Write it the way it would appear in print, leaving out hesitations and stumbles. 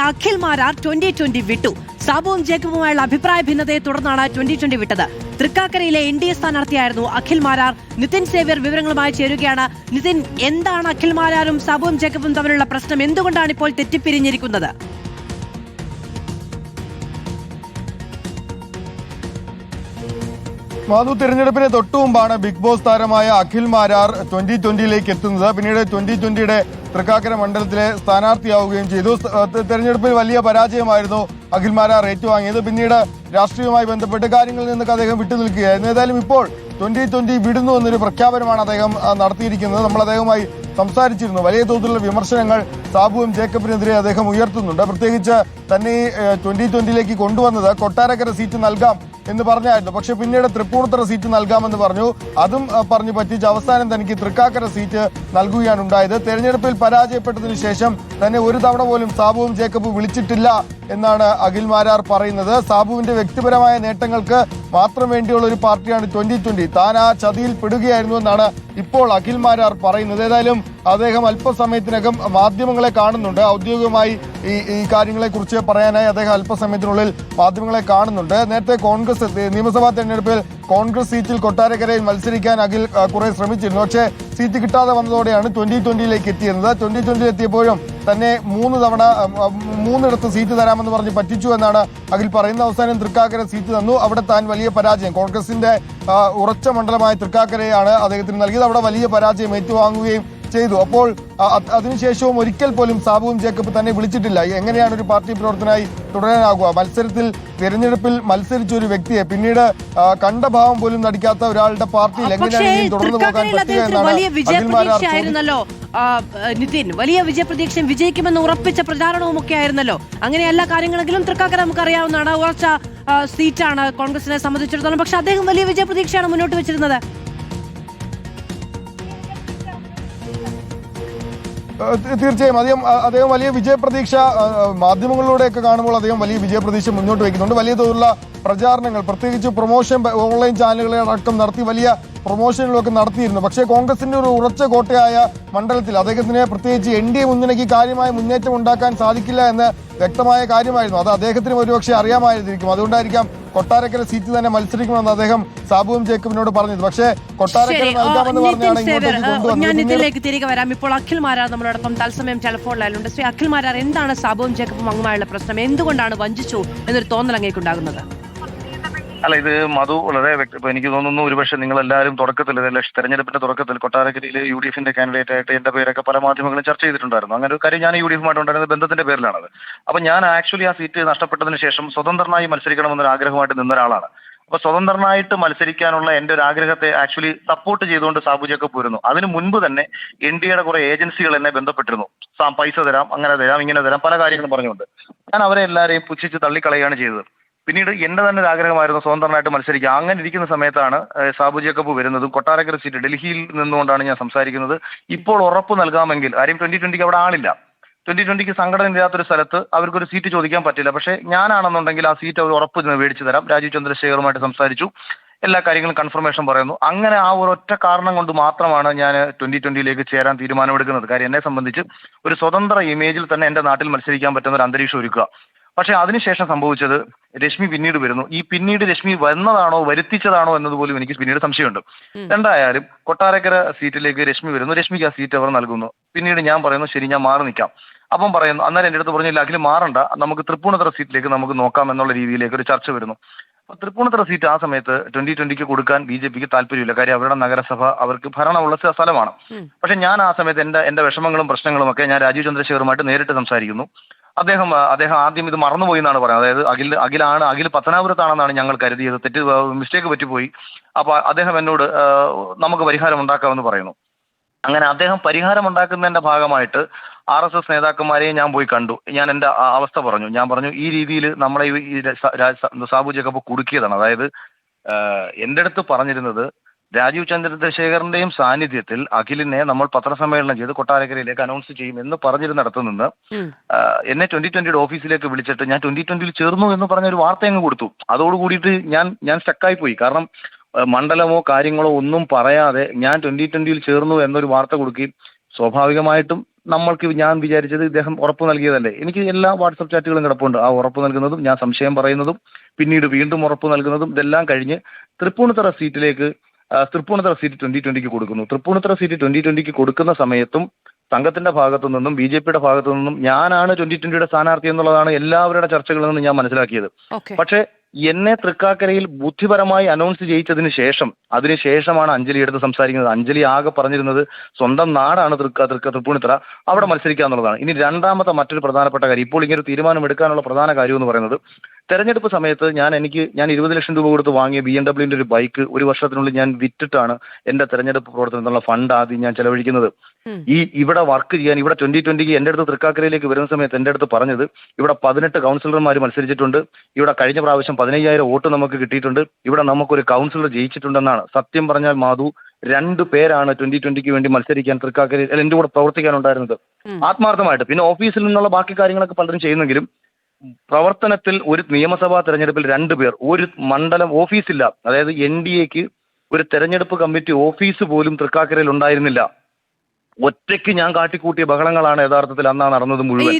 അഖിൽ മാരാർ 2020 വിട്ടു. സാബുവും ജേക്കബുമായുള്ള അഭിപ്രായ ഭിന്നതയെ തുടർന്നാണ് 2020 വിട്ടത്. തൃക്കാക്കരയിലെ NDA സ്ഥാനാർത്ഥിയായിരുന്നു അഖിൽ മാരാർ. നിതിൻ സേവ്യർ വിവരങ്ങളുമായി ചേരുകയാണ്. നിതിൻ, എന്താണ് അഖിൽ മാരാരും സാബുവും ജേക്കബും തമ്മിലുള്ള പ്രശ്നം? എന്തുകൊണ്ടാണ് ഇപ്പോൾ തെറ്റിപ്പിരിഞ്ഞിരിക്കുന്നത്? മാധു, തെരഞ്ഞെടുപ്പിന് തൊട്ടു മുമ്പാണ് ബിഗ് ബോസ് താരമായ അഖിൽ മാരാർ 2020ലേക്ക് എത്തുന്നത്. പിന്നീട് 2020യുടെ തൃക്കാക്കര മണ്ഡലത്തിലെ സ്ഥാനാർത്ഥിയാവുകയും ചെയ്തു. തെരഞ്ഞെടുപ്പിൽ വലിയ പരാജയമായിരുന്നു അഖിൽ മാരാർ ഏറ്റുവാങ്ങിയത്. പിന്നീട് രാഷ്ട്രീയവുമായി ബന്ധപ്പെട്ട് കാര്യങ്ങളിൽ നിന്നൊക്കെ അദ്ദേഹം വിട്ടുനിൽക്കുകയായിരുന്നു. ഏതായാലും ഇപ്പോൾ 2020 വിടുന്നു എന്നൊരു പ്രഖ്യാപനമാണ് അദ്ദേഹം നടത്തിയിരിക്കുന്നത്. നമ്മൾ അദ്ദേഹവുമായി സംസാരിച്ചിരുന്നു. വലിയ തോതിലുള്ള വിമർശനങ്ങൾ സാബുവും ജേക്കബിനെതിരെ അദ്ദേഹം ഉയർത്തുന്നുണ്ട്. പ്രത്യേകിച്ച് തന്നെ 2020ലേക്ക് കൊണ്ടുവന്നത് കൊട്ടാരക്കര സീറ്റ് നൽകാം എന്ന് പറഞ്ഞായിരുന്നു. പക്ഷെ പിന്നീട് തൃപ്പൂണിത്തുറ സീറ്റ് നൽകാമെന്ന് പറഞ്ഞു. അതും പറഞ്ഞു പറ്റിച്ച് അവസാനം തനിക്ക് തൃക്കാക്കര സീറ്റ് നൽകുകയാണ് ഉണ്ടായത്. തെരഞ്ഞെടുപ്പിൽ പരാജയപ്പെട്ടതിനു ശേഷം തന്നെ ഒരു തവണ പോലും സാബുവും ജേക്കബും വിളിച്ചിട്ടില്ല എന്നാണ് അഖിൽ മാരാർ പറയുന്നത്. സാബുവിന്റെ വ്യക്തിപരമായ നേട്ടങ്ങൾക്ക് മാത്രം വേണ്ടിയുള്ള ഒരു പാർട്ടിയാണ് 2020. താൻ ആ ചതിയിൽ പെടുകയായിരുന്നു എന്നാണ് ഇപ്പോൾ അഖിൽ മാരാർ പറയുന്നത്. ഏതായാലും അദ്ദേഹം അല്പസമയത്തിനകം മാധ്യമങ്ങളെ കാണുന്നുണ്ട്. ഔദ്യോഗികമായി ഈ കാര്യങ്ങളെ കുറിച്ച് പറയാനായി അദ്ദേഹം അല്പസമയത്തിനുള്ളിൽ മാധ്യമങ്ങളെ കാണുന്നുണ്ട്. നേരത്തെ കോൺഗ്രസ് നിയമസഭാ തെരഞ്ഞെടുപ്പിൽ കോൺഗ്രസ് സീറ്റിൽ കൊട്ടാരക്കരയിൽ മത്സരിക്കാൻ അഖിൽ കുറെ ശ്രമിച്ചിരുന്നു. പക്ഷേ സീറ്റ് കിട്ടാതെ വന്നതോടെയാണ് 2020ലേക്ക് എത്തിയത്. 2020 എത്തിയപ്പോഴും തന്നെ മൂന്നിടത്ത് സീറ്റ് തരാമെന്ന് പറഞ്ഞ് പറ്റിച്ചു എന്നാണ് അഖിൽ പറയുന്നത്. അവസാനം തൃക്കാക്കര സീറ്റ് തന്നു. അവിടെ താൻ വലിയ പരാജയം, കോൺഗ്രസിന്റെ ഉറച്ച മണ്ഡലമായ തൃക്കാക്കരയാണ് അദ്ദേഹത്തിന് നൽകിയത്. അവിടെ വലിയ പരാജയം ഏറ്റുവാങ്ങുകയും ചെയ്തു. അപ്പോൾ അതിനുശേഷവും ഒരിക്കൽ പോലും സാബുവും ജേക്കബ് തന്നെ വിളിച്ചിട്ടില്ല. എങ്ങനെയാണ് ഒരു പാർട്ടി പ്രവർത്തനമായി തുടരാനാകുക? തിരഞ്ഞെടുപ്പിൽ മത്സരിച്ച ഒരു വ്യക്തിയെ പിന്നീട് കണ്ട ഭാവം പോലും നടിക്കാത്ത ഒരാളുടെ പാർട്ടിയിൽ എങ്ങനെയാണ് തുടർന്നു പോകാൻ പറ്റുക എന്നാണ് നിതിൻ. വലിയ വിജയപ്രതീക്ഷയും വിജയിക്കുമെന്ന് ഉറപ്പിച്ച പ്രചാരണവും ഒക്കെ ആയിരുന്നല്ലോ. അങ്ങനെ എല്ലാ കാര്യങ്ങളെങ്കിലും തൃക്കാക്കര നമുക്കറിയാവുന്നതാണ്. ഉറച്ച സീറ്റാണ് കോൺഗ്രസിനെ സംബന്ധിച്ചിടത്തോളം. പക്ഷെ അദ്ദേഹം വലിയ വിജയപ്രതീക്ഷയാണ് മുന്നോട്ട് വെച്ചിരുന്നത്. തീർച്ചയായും അദ്ദേഹം വലിയ വിജയപ്രതീക്ഷ മാധ്യമങ്ങളിലൂടെയൊക്കെ കാണുമ്പോൾ അദ്ദേഹം വലിയ വിജയപ്രതീക്ഷ മുന്നോട്ട് വയ്ക്കുന്നുണ്ട്. വലിയ തോതിലുള്ള പ്രചാരണങ്ങൾ, പ്രത്യേകിച്ച് പ്രൊമോഷൻ ഓൺലൈൻ ചാനലുകളെ അടക്കം നടത്തി വലിയ പ്രൊമോഷനുകളൊക്കെ നടത്തിയിരുന്നു. പക്ഷേ കോൺഗ്രസിന്റെ ഒരു ഉറച്ച കോട്ടയായ മണ്ഡലത്തിൽ അദ്ദേഹത്തിന് പ്രത്യേകിച്ച് NDA മുന്നണിക്ക് കാര്യമായ മുന്നേറ്റം ഉണ്ടാക്കാൻ സാധിക്കില്ല എന്ന് വ്യക്തമായ കാര്യമായിരുന്നു. അത് അദ്ദേഹത്തിന് ഒരുപക്ഷെ അറിയാമായിരിക്കും. അതുകൊണ്ടായിരിക്കാം കൊട്ടാരക്കര സീറ്റ് തന്നെ മത്സരിക്കുമെന്ന് അദ്ദേഹം സാബുവും ജേക്കബിനോട് പറഞ്ഞത്. പക്ഷേ കൊട്ടാരക്കര നൽകാമെന്ന് പറഞ്ഞാണ് ഇങ്ങോട്ടേക്ക് കൊണ്ടുവന്നത്. ഞാൻ ഇതിലേക്ക് തിരികെ വരാം. ഇപ്പോൾ അഖിൽ മാരാർ നമ്മളോടൊപ്പം തത്സമയം ടെലിഫോണിലായുണ്ട്. ശ്രീ അഖിൽ മാരാർ, എന്താണ് സാബുവും ജേക്കബും അങ്ങുമായുള്ള പ്രശ്നം? എന്തുകൊണ്ടാണ് വഞ്ചിച്ചു എന്നൊരു തോന്നൽ അങ്ങേക്കുണ്ടാകുന്നത്? അല്ല, ഇത് മധു വളരെ എനിക്ക് തോന്നുന്നു ഒരുപക്ഷെ നിങ്ങളെല്ലാവരും തുടക്കത്തിൽ തെരഞ്ഞെടുപ്പിന്റെ തുടക്കത്തിൽ കൊട്ടാരക്കരയിൽ UDFന്റെ കാൻഡിഡേറ്റ് ആയിട്ട് എന്റെ പേരൊക്കെ പല മാധ്യമങ്ങളും ചർച്ച ചെയ്തിട്ടുണ്ടായിരുന്നു. അങ്ങനെ ഒരു കാര്യം ഞാൻ UDFുമായിട്ട് ഉണ്ടായിരുന്ന ബന്ധത്തിന്റെ പേരിലാണത്. അപ്പൊ ഞാൻ ആക്ച്വലി ആ സീറ്റ് നഷ്ടപ്പെട്ടതിന് ശേഷം സ്വതന്ത്രനായി മത്സരിക്കണമെന്നൊരു ആഗ്രഹമായിട്ട് നിന്ന ഒരാളാണ്. അപ്പൊ സ്വതന്ത്രനായിട്ട് മത്സരിക്കാനുള്ള എന്റെ ഒരു ആഗ്രഹത്തെ ആക്ച്വലി സപ്പോർട്ട് ചെയ്തുകൊണ്ട് സാബു ജേക്കബ് പോരുന്നു. അതിന് മുൻപ് തന്നെ NDAയുടെ കുറെ ഏജൻസികൾ എന്നെ ബന്ധപ്പെട്ടിരുന്നു. പൈസ തരാം, അങ്ങനെ തരാം, ഇങ്ങനെ തരാം, പല കാര്യങ്ങളും പറഞ്ഞുകൊണ്ട് ഞാൻ അവരെ എല്ലാവരെയും പുച്ഛിച്ച് തള്ളിക്കളയാണ് ചെയ്തത്. പിന്നീട് എന്റെ തന്നെ ഒരു ആഗ്രഹമായിരുന്നു സ്വതന്ത്രമായിട്ട് മത്സരിക്കുക. അങ്ങനെ ഇരിക്കുന്ന സമയത്താണ് സാബു ജേക്കബ് വരുന്നതും. കൊട്ടാരക്കര സീറ്റ് ഡൽഹിയിൽ നിന്നുകൊണ്ടാണ് ഞാൻ സംസാരിക്കുന്നത്. ഇപ്പോൾ ഉറപ്പ് നൽകാമെങ്കിൽ, ആരും 2020ക്ക് അവിടെ ആളില്ല, 2020ക്ക് സംഘടന ഇല്ലാത്തൊരു സ്ഥലത്ത് അവർക്കൊരു സീറ്റ് ചോദിക്കാൻ പറ്റില്ല. പക്ഷേ ഞാനാണെന്നുണ്ടെങ്കിൽ ആ സീറ്റ് അവർ ഉറപ്പ് മേടിച്ചു തരാം. രാജീവ് ചന്ദ്രശേഖറുമായിട്ട് സംസാരിച്ചു, എല്ലാ കാര്യങ്ങളും കൺഫർമേഷൻ പറയുന്നു. അങ്ങനെ ആ ഒരൊറ്റ കാരണം കൊണ്ട് മാത്രമാണ് ഞാൻ 2020ലേക്ക് ചേരാൻ തീരുമാനമെടുക്കുന്നത്. കാര്യം എന്നെ സംബന്ധിച്ച് ഒരു സ്വതന്ത്ര ഇമേജിൽ തന്നെ എന്റെ നാട്ടിൽ മത്സരിക്കാൻ പറ്റുന്ന ഒരു അന്തരീക്ഷം ഒരുക്കുക. പക്ഷെ അതിനുശേഷം സംഭവിച്ചത് രശ്മി പിന്നീട് വരുന്നു. ഈ പിന്നീട് രശ്മി വന്നതാണോ വരുത്തിച്ചതാണോ എന്നതുപോലും എനിക്ക് പിന്നീട് സംശയമുണ്ട്. എന്തായാലും കൊട്ടാരക്കര സീറ്റിലേക്ക് രശ്മി വരുന്നു. രശ്മിക്ക് ആ സീറ്റ് അവർ നൽകുന്നു. പിന്നീട് ഞാൻ പറയുന്നു ശരി, ഞാൻ മാറി നിൽക്കാം. അപ്പം പറയുന്നു, അന്നേരം എൻ്റെ അടുത്ത് പറഞ്ഞില്ല അഖിൽ മാറണ്ട, നമുക്ക് തൃപ്പൂണിത്തുറ സീറ്റിലേക്ക് നമുക്ക് നോക്കാം എന്നുള്ള രീതിയിലേക്ക് ഒരു ചർച്ച വരുന്നു. അപ്പൊ തൃപ്പൂണിത്തുറ സീറ്റ് ആ സമയത്ത് 2020ക്ക് കൊടുക്കാൻ BJPക്ക് താല്പര്യമില്ല. കാര്യം അവരുടെ നഗരസഭ അവർക്ക് ഭരണമുള്ള സ്ഥലമാണ്. പക്ഷെ ഞാൻ ആ സമയത്ത് എന്റെ വിഷമങ്ങളും പ്രശ്നങ്ങളും ഒക്കെ ഞാൻ രാജീവ് ചന്ദ്രശേഖറുമായിട്ട് നേരിട്ട് സംസാരിക്കുന്നു. അദ്ദേഹം ആദ്യം ഇത് മറന്നുപോയി എന്നാണ് പറയുന്നത്. അതായത് അഖിൽ പത്തനാപുരത്താണെന്നാണ് ഞങ്ങൾ കരുതിയത്. മിസ്റ്റേക്ക് പറ്റിപ്പോയി. അപ്പൊ അദ്ദേഹം എന്നോട് നമുക്ക് പരിഹാരം ഉണ്ടാക്കാമെന്ന് പറയുന്നു. അങ്ങനെ അദ്ദേഹം പരിഹാരം ഉണ്ടാക്കുന്നതിന്റെ ഭാഗമായിട്ട് RSS നേതാക്കന്മാരെയും ഞാൻ പോയി കണ്ടു. ഞാൻ എന്റെ അവസ്ഥ പറഞ്ഞു. ഞാൻ പറഞ്ഞു, ഈ രീതിയിൽ നമ്മളെ ഈ സാബു ജേക്കബ് കുടുക്കിയതാണ്. അതായത് എന്റെ അടുത്ത് പറഞ്ഞിരുന്നത് രാജീവ് ചന്ദ്രശേഖറിന്റെയും സാന്നിധ്യത്തിൽ അഖിലിനെ നമ്മൾ പത്രസമ്മേളനം ചെയ്ത് കൊട്ടാരക്കരയിലേക്ക് അനൗൺസ് ചെയ്യും എന്ന് പറഞ്ഞിരുന്നിടത്ത് നിന്ന് എന്നെ 2020യുടെ ഓഫീസിലേക്ക് വിളിച്ചിട്ട് ഞാൻ 2020യിൽ ചേർന്നു എന്ന് പറഞ്ഞ ഒരു വാർത്ത അങ്ങ് കൊടുത്തു. അതോടുകൂടിയിട്ട് ഞാൻ സ്റ്റക്കായി പോയി. കാരണം മണ്ഡലമോ കാര്യങ്ങളോ ഒന്നും പറയാതെ ഞാൻ 2020യിൽ ചേർന്നു എന്നൊരു വാർത്ത കൊടുക്കുകയും സ്വാഭാവികമായിട്ടും ഞാൻ വിചാരിച്ചത് ഇദ്ദേഹം ഉറപ്പ് നൽകിയതല്ലേ. എനിക്ക് എല്ലാ വാട്സപ്പ് ചാറ്റുകളും കിടപ്പുണ്ട്. ആ ഉറപ്പ് നൽകുന്നതും ഞാൻ സംശയം പറയുന്നതും പിന്നീട് വീണ്ടും ഉറപ്പ് നൽകുന്നതും ഇതെല്ലാം കഴിഞ്ഞ് തൃപ്പൂണിത്തറ സീറ്റ് 2020 കൊടുക്കുന്നു. തൃപ്പൂണിത്തറ സീറ്റ് 2020 കൊടുക്കുന്ന സമയത്തും സംഘത്തിന്റെ ഭാഗത്തു നിന്നും BJPയുടെ ഭാഗത്തു നിന്നും ഞാനാണ് 2020 സ്ഥാനാർത്ഥി എന്നുള്ളതാണ് എല്ലാവരുടെ ചർച്ചകളിൽ നിന്നും ഞാൻ മനസ്സിലാക്കിയത്. പക്ഷേ എന്നെ തൃക്കാക്കരയിൽ ബുദ്ധിപരമായി അനൗൺസ് ചെയ്യിച്ചതിന് ശേഷം അതിനുശേഷമാണ് അഞ്ജലി എടുത്ത് സംസാരിക്കുന്നത്. അഞ്ജലി ആകെ പറഞ്ഞിരുന്നത് സ്വന്തം നാടാണ് തൃപ്പൂണിത്തറ, അവിടെ മത്സരിക്കുക എന്നുള്ളതാണ്. ഇനി രണ്ടാമത്തെ മറ്റൊരു പ്രധാനപ്പെട്ട കാര്യം, ഇപ്പോൾ ഇങ്ങനെ ഒരു തീരുമാനം എടുക്കാനുള്ള പ്രധാന കാര്യം എന്ന് പറയുന്നത്, തെരഞ്ഞെടുപ്പ് സമയത്ത് ഞാൻ 20 ലക്ഷം രൂപ കൊടുത്ത് വാങ്ങിയ BMW ഒരു ബൈക്ക് ഒരു വർഷത്തിനുള്ളിൽ ഞാൻ വിറ്റിട്ടാണ് എന്റെ തെരഞ്ഞെടുപ്പ് പ്രവർത്തനത്തിനുള്ള ഫണ്ട് ആദ്യം ഞാൻ ചെലവഴിക്കുന്നത്. ഇവിടെ വർക്ക് ചെയ്യാൻ, ഇവിടെ 2020 എന്റെ അടുത്ത് തൃക്കാക്കരയിലേക്ക് വരുന്ന സമയത്ത് എന്റെ അടുത്ത് പറഞ്ഞത്, ഇവിടെ 18 കൗൺസിലർമാർ മത്സരിച്ചിട്ടുണ്ട്, ഇവിടെ കഴിഞ്ഞ പ്രാവശ്യം 15,000 വോട്ട് നമുക്ക് കിട്ടിയിട്ടുണ്ട്, ഇവിടെ നമുക്കൊരു കൗൺസിലർ ജയിച്ചിട്ടുണ്ടെന്നാണ്. സത്യം പറഞ്ഞാൽ മാധു, 2 പേരാണ് 2020 വേണ്ടി മത്സരിക്കാൻ തൃക്കാക്കരയിൽ എന്റെ കൂടെ പ്രവർത്തിക്കാനുണ്ടായിരുന്നത് ആത്മാർത്ഥമായിട്ട്. പിന്നെ ഓഫീസിൽ നിന്നുള്ള ബാക്കി കാര്യങ്ങളൊക്കെ പലരും ചെയ്യുന്നെങ്കിലും പ്രവർത്തനത്തിൽ ഒരു നിയമസഭാ തെരഞ്ഞെടുപ്പിൽ 2 പേർ, ഒരു മണ്ഡലം ഓഫീസില്ല. അതായത് NDAക്ക് ഒരു തെരഞ്ഞെടുപ്പ് കമ്മിറ്റി ഓഫീസ് പോലും തൃക്കാക്കരയിൽ ഉണ്ടായിരുന്നില്ല. ഒറ്റയ്ക്ക് ഞാൻ കാട്ടിക്കൂട്ടിയ ബഹളങ്ങളാണ് യഥാർത്ഥത്തിൽ അന്നാ നടന്നത് മുഴുവൻ.